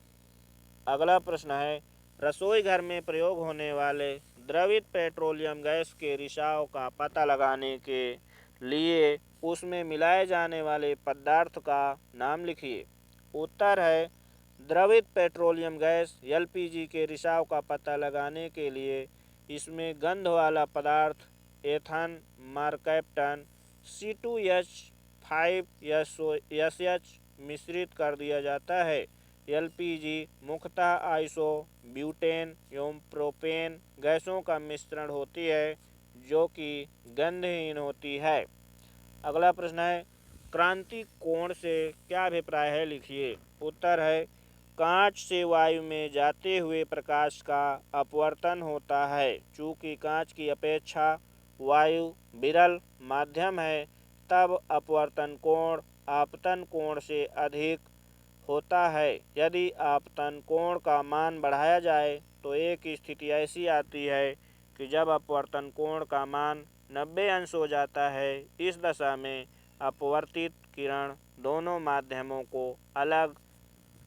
अगला प्रश्न है, रसोई घर में प्रयोग होने वाले द्रवित पेट्रोलियम गैस के रिसाव का पता लगाने के लिए उसमें मिलाए जाने वाले पदार्थ का नाम लिखिए। उत्तर है द्रवित पेट्रोलियम गैस LPG के रिसाव का पता लगाने के लिए इसमें गंध वाला पदार्थ एथन मरकैप्टन C2H5SH मिश्रित कर दिया जाता है। LPG मुख्यतः आइसो ब्यूटेन एवं प्रोपेन गैसों का मिश्रण होती है जो कि गंधहीन होती है। अगला प्रश्न है, क्रांति कोण से क्या अभिप्राय है? लिखिए। उत्तर है कांच से वायु में जाते हुए प्रकाश का अपवर्तन होता है। चूँकि कांच की अपेक्षा वायु विरल माध्यम है, तब अपवर्तन कोण आपतन कोण से अधिक होता है। यदि आपतन कोण का मान बढ़ाया जाए तो एक स्थिति ऐसी आती है कि जब अपवर्तन कोण का मान 90 अंश हो जाता है। इस दशा में अपवर्तित किरण दोनों माध्यमों को अलग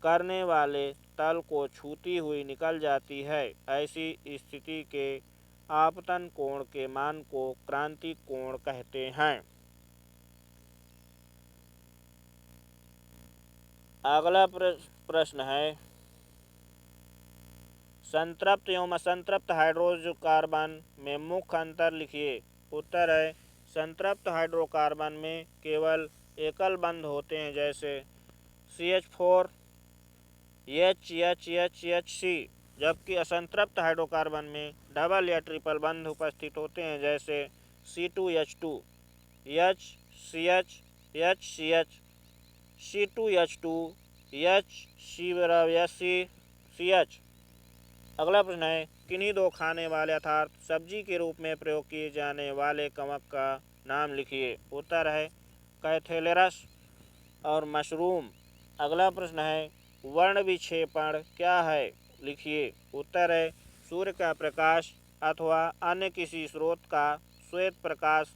करने वाले तल को छूती हुई निकल जाती है। ऐसी स्थिति के आपतन कोण के मान को क्रांति कोण कहते हैं। अगला प्रश्न है, संतृप्त एवं असंतृप्त हाइड्रोकार्बन में मुख्य अंतर लिखिए। उत्तर है संतृप्त हाइड्रोकार्बन में केवल एकल बंध होते हैं, जैसे CH4 HHHHC, जबकि असंतृप्त हाइड्रोकार्बन में डबल या ट्रिपल बंध उपस्थित होते हैं, जैसे C2H2 HCH HCH C2H2 HCCH। अगला प्रश्न है, किन्हीं दो खाने वाले अर्थात सब्जी के रूप में प्रयोग किए जाने वाले कवक का नाम लिखिए। उत्तर है कैथेलेरस और मशरूम। अगला प्रश्न है, वर्ण विक्षेपण क्या है? लिखिए। उत्तर है सूर्य का प्रकाश अथवा अन्य किसी स्रोत का श्वेत प्रकाश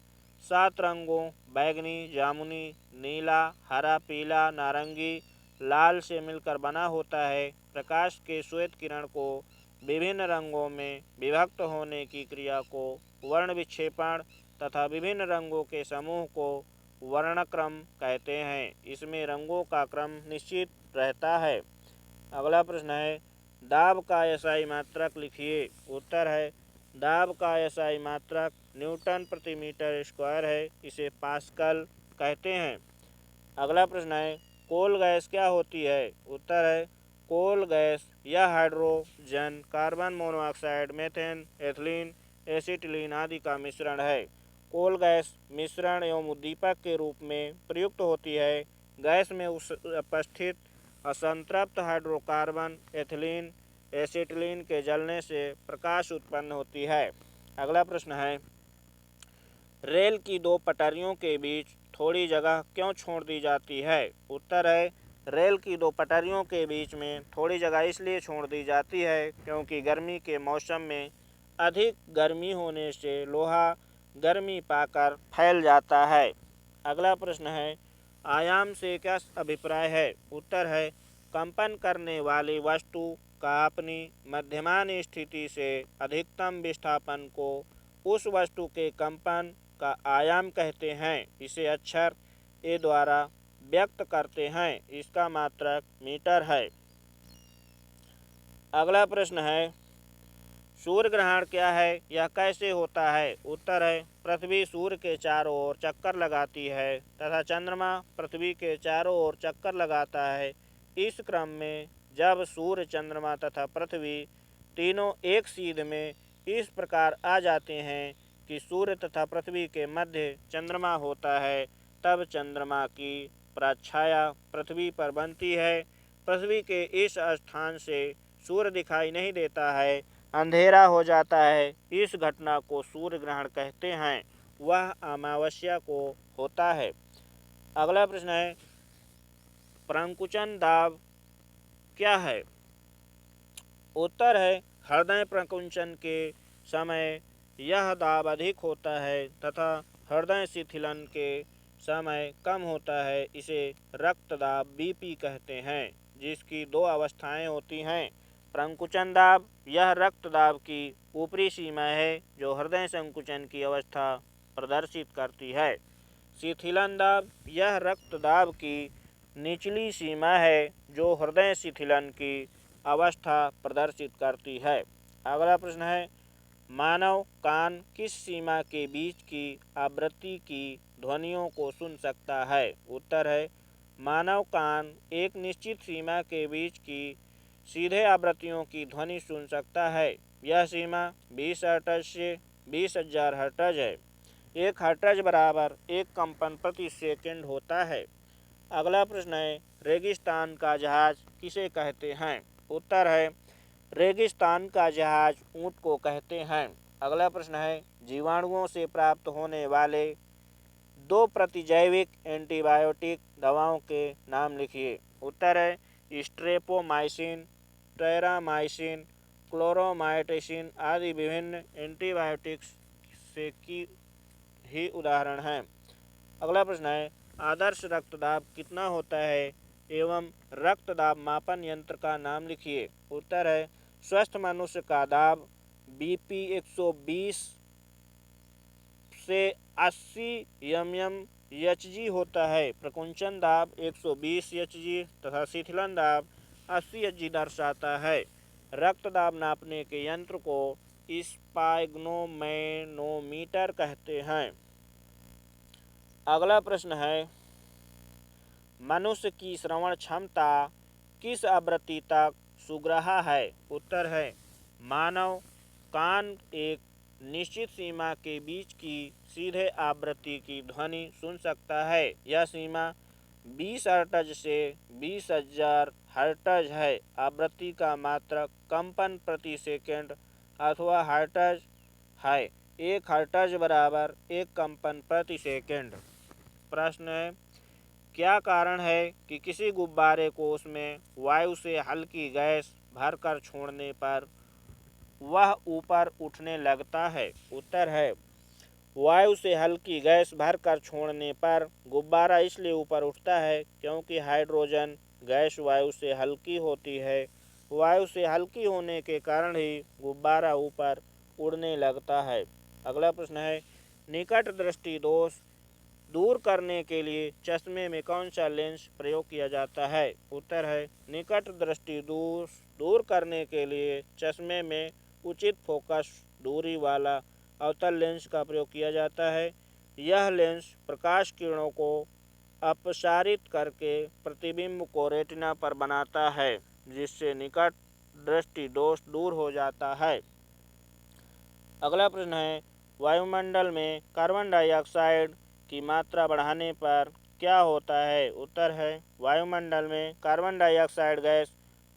7 रंगों बैगनी, जामुनी, नीला, हरा, पीला, नारंगी, लाल से मिलकर बना होता है। प्रकाश के श्वेत किरण को विभिन्न रंगों में विभक्त होने की क्रिया को वर्ण विक्षेपण तथा विभिन्न रंगों के समूह को वर्णक्रम कहते हैं। इसमें रंगों का क्रम निश्चित रहता है। अगला प्रश्न है, दाब का एसआई मात्रक लिखिए। उत्तर है दाब का एसआई मात्रक न्यूटन प्रति मीटर स्क्वायर है। इसे पास्कल कहते हैं। अगला प्रश्न है, कोल गैस क्या होती है? उत्तर है कोल गैस यह hydrogen, carbon monoxide, methane, ethylene acetylene आदि का मिश्रण है। कोल गैस मिश्रण एवं उद्दीपक के रूप में प्रयुक्त होती है। गैस में उपस्थित असंतृप्त हाइड्रोकार्बन एथिलीन एसिटिलीन के जलने से प्रकाश उत्पन्न होती है। अगला प्रश्न है, रेल की दो पटरियों के बीच थोड़ी जगह क्यों छोड़ दी जाती है? उत्तर है, रेल की दो पटरियों के बीच में थोड़ी जगह इसलिए छोड़ दी जाती है क्योंकि गर्मी के मौसम में अधिक गर्मी होने से लोहा गर्मी पाकर फैल जाता है। अगला प्रश्न है, आयाम से क्या अभिप्राय है? उत्तर है, कंपन करने वाली वस्तु का अपनी मध्यमान स्थिति से अधिकतम विस्थापन को उस वस्तु के कंपन का आयाम कहते हैं। इसे अक्षर ए द्वारा व्यक्त करते हैं। इसका मात्रक मीटर है। अगला प्रश्न है, सूर्य ग्रहण क्या है? यह कैसे होता है? उत्तर है, पृथ्वी सूर्य के चारों ओर चक्कर लगाती है तथा चंद्रमा पृथ्वी के चारों ओर चक्कर लगाता है। इस क्रम में जब सूर्य, चंद्रमा तथा पृथ्वी तीनों एक सीध में इस प्रकार आ जाते हैं कि सूर्य तथा पृथ्वी के मध्य चंद्रमा होता है, तब चंद्रमा की प्रछाया पृथ्वी पर बनती है। पृथ्वी के इस स्थान से सूर्य दिखाई नहीं देता है, अंधेरा हो जाता है। इस घटना को सूर्य ग्रहण कहते हैं। वह अमावस्या को होता है। अगला प्रश्न है, प्रंकुचन दाब क्या है? उत्तर है, हृदय प्रकुंचन के समय यह दाब अधिक होता है तथा हृदय शिथिलन के समय कम होता है। इसे रक्तदाब बीपी कहते हैं, जिसकी दो अवस्थाएं होती हैं। प्रंकुचन दाब यह रक्तदाब की ऊपरी सीमा है जो हृदय संकुचन की अवस्था प्रदर्शित करती है। शिथिलन दाब यह रक्तदाब की निचली सीमा है जो हृदय शिथिलन की अवस्था प्रदर्शित करती है। अगला प्रश्न है, मानव कान किस सीमा के बीच की आवृत्ति की ध्वनियों को सुन सकता है? उत्तर है, मानव कान एक निश्चित सीमा के बीच की सीधे आवृत्तियों की ध्वनि सुन सकता है। यह सीमा 20 हर्ट्ज से 20,000 हर्ट्ज है। 1 हर्ट्ज बराबर 1 कंपन प्रति सेकंड होता है। अगला प्रश्न है, रेगिस्तान का जहाज किसे कहते हैं? उत्तर है, रेगिस्तान का जहाज ऊंट को कहते हैं। अगला प्रश्न है, जीवाणुओं से प्राप्त होने वाले 2 प्रतिजैविक एंटीबायोटिक दवाओं के नाम लिखिए। उत्तर है, स्ट्रेप्टोमाइसिन, टेरामाइसिन, क्लोरोमाइसिन आदि विभिन्न एंटीबायोटिक्स से की ही उदाहरण हैं। अगला प्रश्न है, आदर्श रक्तदाब कितना होता है एवं रक्तदाब मापन यंत्र का नाम लिखिए। उत्तर है, स्वस्थ मनुष्य का दाब बीपी 120 से 80 mmHg होता है। प्रकुंचन दाब 120 Hg तथा शिथिलन दाब 80 Hg दर्शाता है। रक्तदाब नापने के यंत्र को स्पाइग्नोमेनोमीटर कहते हैं। अगला प्रश्न है, मनुष्य की श्रवण क्षमता किस आवृत्ति तक सुग्राह्य है? उत्तर है, मानव कान एक निश्चित सीमा के बीच की सीधे आवृत्ति की ध्वनि सुन सकता है। यह सीमा 20 हर्ट्ज से 20,000 हर्ट्ज है। आवृत्ति का मात्रक कंपन प्रति सेकंड अथवा हर्ट्ज है। 1 हर्ट्ज बराबर 1 कंपन प्रति सेकंड। प्रश्न है, क्या कारण है कि किसी गुब्बारे को उसमें वायु से हल्की गैस भरकर छोड़ने पर वह ऊपर उठने लगता है? उत्तर है, वायु से हल्की गैस भरकर छोड़ने पर गुब्बारा इसलिए ऊपर उठता है क्योंकि हाइड्रोजन गैस वायु से हल्की होती है। वायु से हल्की होने के कारण ही गुब्बारा ऊपर उड़ने लगता है। अगला प्रश्न है, निकट दृष्टि दोष दूर करने के लिए चश्मे में कौन सा लेंस प्रयोग किया जाता है? उत्तर है, निकट दृष्टि दोष दूर करने के लिए चश्मे में उचित फोकस दूरी वाला अवतल लेंस का प्रयोग किया जाता है। यह लेंस प्रकाश किरणों को अपसारित करके प्रतिबिंब को रेटिना पर बनाता है, जिससे निकट दृष्टि दोष दूर हो जाता है। अगला प्रश्न है, वायुमंडल में कार्बन डाइऑक्साइड की मात्रा बढ़ाने पर क्या होता है? उत्तर है, वायुमंडल में कार्बन डाइऑक्साइड गैस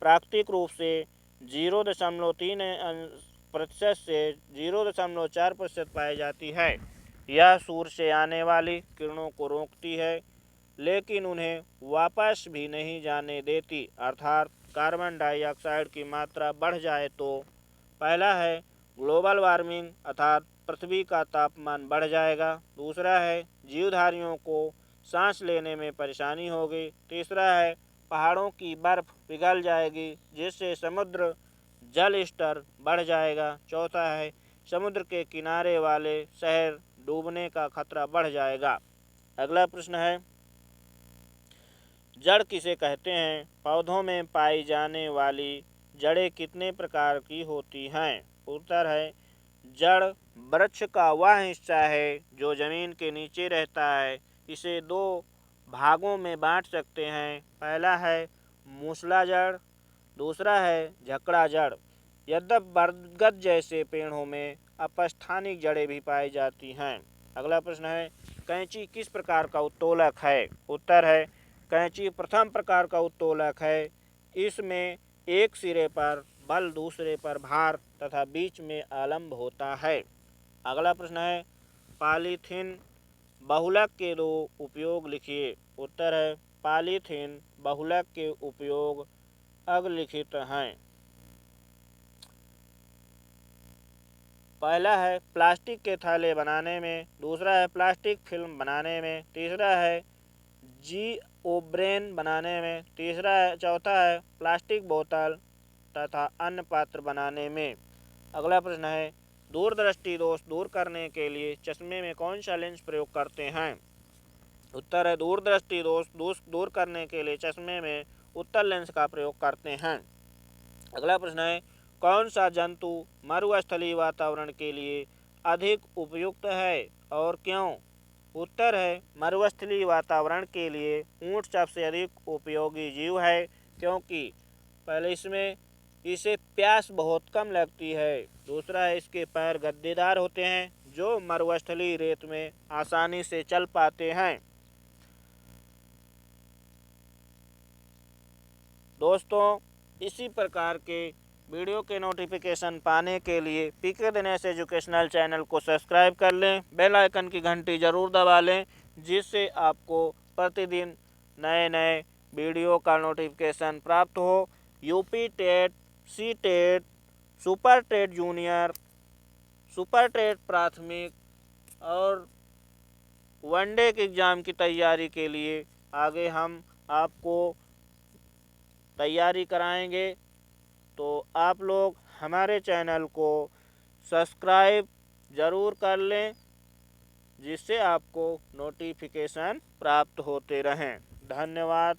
प्राकृतिक रूप से 0.3% से 0.4% पाई जाती है। यह सूर्य से आने वाली किरणों को रोकती है, लेकिन उन्हें वापस भी नहीं जाने देती। अर्थात कार्बन डाइऑक्साइड की मात्रा बढ़ जाए तो पहला है ग्लोबल वार्मिंग अर्थात पृथ्वी का तापमान बढ़ जाएगा। दूसरा है जीवधारियों को सांस लेने में परेशानी होगी। तीसरा है पहाड़ों की बर्फ पिघल जाएगी, जिससे समुद्र जल स्तर बढ़ जाएगा। चौथा है समुद्र के किनारे वाले शहर डूबने का खतरा बढ़ जाएगा। अगला प्रश्न है, जड़ किसे कहते हैं? पौधों में पाई जाने वाली जड़ें कितने प्रकार की होती हैं? उत्तर है, जड़ वृक्ष का वह हिस्सा है जो जमीन के नीचे रहता है। इसे दो भागों में बांट सकते हैं। पहला है मूसला जड़, दूसरा है झकड़ा जड़। यद्यपि बरगद जैसे पेड़ों में अपस्थानिक जड़ें भी पाई जाती हैं। अगला प्रश्न है, कैंची किस प्रकार का उत्तोलक है? उत्तर है, कैंची प्रथम प्रकार का उत्तोलक है। इसमें एक सिरे पर बल, दूसरे पर भार तथा बीच में आलंब होता है। अगला प्रश्न है, पॉलीथीन बहुलक के दो उपयोग लिखिए। उत्तर है, पॉलीथीन बहुलक के उपयोग अग्रलिखित हैं। पहला है प्लास्टिक के थैले बनाने में, दूसरा है प्लास्टिक फिल्म बनाने में, तीसरा है जिओब्रेन बनाने में, चौथा है प्लास्टिक बोतल तथा अन्य पात्र बनाने में। अगला प्रश्न है, दूरदृष्टि दोष दूर करने के लिए चश्मे में कौन सा लेंस प्रयोग करते हैं? उत्तर है, दूरदृष्टि दोष दूर करने के लिए चश्मे में उत्तल लेंस का प्रयोग करते हैं। अगला प्रश्न है, कौन सा जंतु मरुस्थलीय वातावरण के लिए अधिक उपयुक्त है और क्यों? उत्तर है, मरुस्थलीय वातावरण के लिए ऊंट सबसे अधिक उपयोगी जीव है, क्योंकि पहले इसे प्यास बहुत कम लगती है। दूसरा है, इसके पैर गद्देदार होते हैं जो मरुस्थलीय रेत में आसानी से चल पाते हैं। दोस्तों, इसी प्रकार के वीडियो के नोटिफिकेशन पाने के लिए पीके दिनेश एजुकेशनल चैनल को सब्सक्राइब कर लें, बेल आइकन की घंटी ज़रूर दबा लें, जिससे आपको प्रतिदिन नए नए वीडियो का नोटिफिकेशन प्राप्त हो। UP TET, C TET, super TET junior, super TET प्राथमिक और वनडे के एग्ज़ाम की तैयारी के लिए आगे हम आपको तैयारी कराएंगे। तो आप लोग हमारे चैनल को सब्सक्राइब ज़रूर कर लें, जिससे आपको नोटिफिकेशन प्राप्त होते रहें। धन्यवाद।